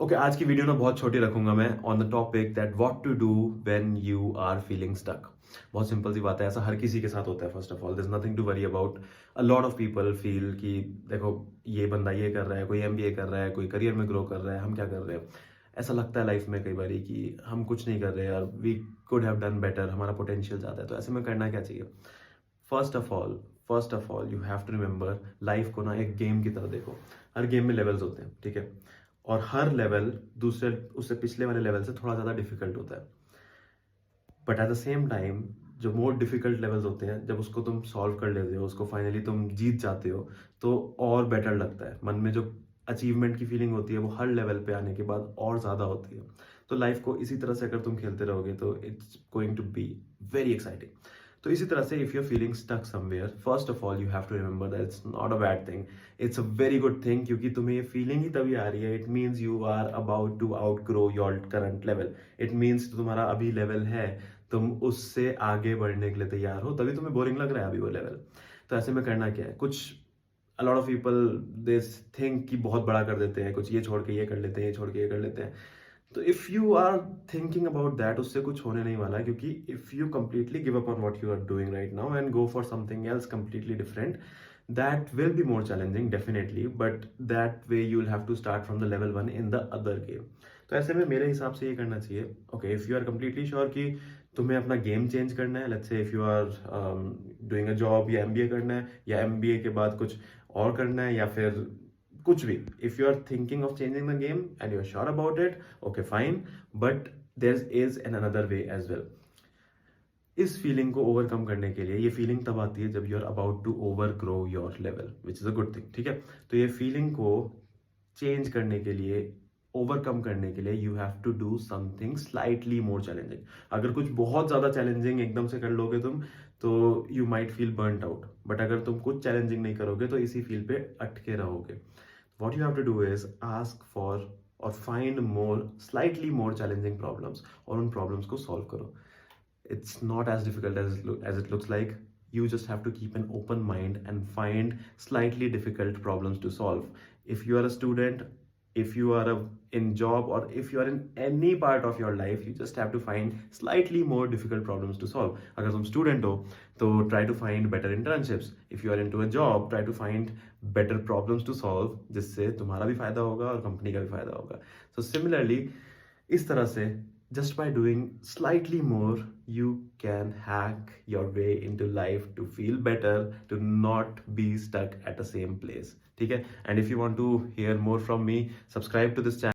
Okay आज की video ना बहुत छोटी रखूंगा मैं on the topic that what to do when you are feeling stuck. बहुत सिंपल सी बात है, ऐसा हर किसी के साथ होता है। First of all there is nothing to worry about. A lot of people feel कि देखो ये बंदा ये कर रहा है, कोई एमबीए कर रहा है, कोई करियर में ग्रो कर रहा है, हम क्या कर रहे हैं। ऐसा लगता है लाइफ में कई बार कि हम कुछ नहीं कर रहे और we could have done better, हमारा पोटेंशियल ज़्यादा है। तो ऐसे में करना क्या चाहिए? First of all first of all you have to remember, life को ना एक गेम की तरह देखो। हर गेम में लेवल्स होते हैं, ठीक है? और हर लेवल दूसरे उससे पिछले वाले लेवल से थोड़ा ज़्यादा डिफिकल्ट होता है। But at the same time जो मोर डिफिकल्ट लेवल्स होते हैं, जब उसको तुम सॉल्व कर लेते हो, उसको फाइनली तुम जीत जाते हो, तो और बेटर लगता है। मन में जो अचीवमेंट की फीलिंग होती है वो हर लेवल पे आने के बाद और ज़्यादा होती है। तो लाइफ को इसी तरह से अगर तुम खेलते रहोगे तो it's going to be very exciting. तो इसी तरह से if you are feeling stuck somewhere, first of all you have to remember that it's not a bad thing, it's a very good thing. क्योंकि तुम्हें ये फीलिंग ही तभी आ रही है, it means you are about to outgrow your current level. It means तुम्हारा अभी लेवल है, तुम उससे आगे बढ़ने के लिए तैयार हो, तभी तुम्हें बोरिंग लग रहा है अभी वो लेवल। तो ऐसे में करना क्या है? कुछ अ lot of people they think कि बहुत बड़ा कर देते हैं, कुछ ये छोड़ के ये कर लेते हैं, ये छोड़ के ये कर लेते हैं। तो if you are thinking about that, उससे कुछ होने नहीं वाला है। क्योंकि if you completely give up on what you are doing right now and go for something else completely different, that will be more challenging definitely, but that way you will have to start from the level one in the other game. तो ऐसे में मेरे हिसाब से ये करना चाहिए। Okay, if you are completely sure कि तुम्हें अपना गेम चेंज करना है, let's say if you are doing a job या एमबीए करना है, या एमबीए के बाद कुछ और करना है, या फिर कुछ भी, if you are thinking of changing the game and you are sure about it, okay fine, but there is an another way as well. इस फीलिंग को ओवरकम करने के लिए, ये फीलिंग तब आती है जब you are about to overgrow your level, which is a good thing, ठीक है? तो ये फीलिंग को चेंज करने के लिए, ओवरकम करने के लिए, you have to do something slightly more challenging. अगर कुछ बहुत ज्यादा चैलेंजिंग एकदम से कर लोगे तुम, तो you might feel burned out. But अगर तुम कुछ चैलेंजिंग नहीं करोगे तो इसी फील्ड पे अटके रहोगे। What you have to do is ask for or find more slightly more challenging problems और उन problems को solve करो। It's not as difficult as it looks like. You just have to keep an open mind and find slightly difficult problems to solve. If you are a student, if you are in job, or if you are in any part of your life, you just have to find slightly more difficult problems to solve. अगर तुम student हो तो try to find better internships. If you are into a job, try to find better problems to solve, जिससे तुम्हारा भी फायदा होगा और कंपनी का भी फायदा होगा। So similarly, इस तरह से just by doing slightly more, you can hack your way into life to feel better, to not be stuck at the same place, ठीक है? And if you want to hear more from me, subscribe to this channel.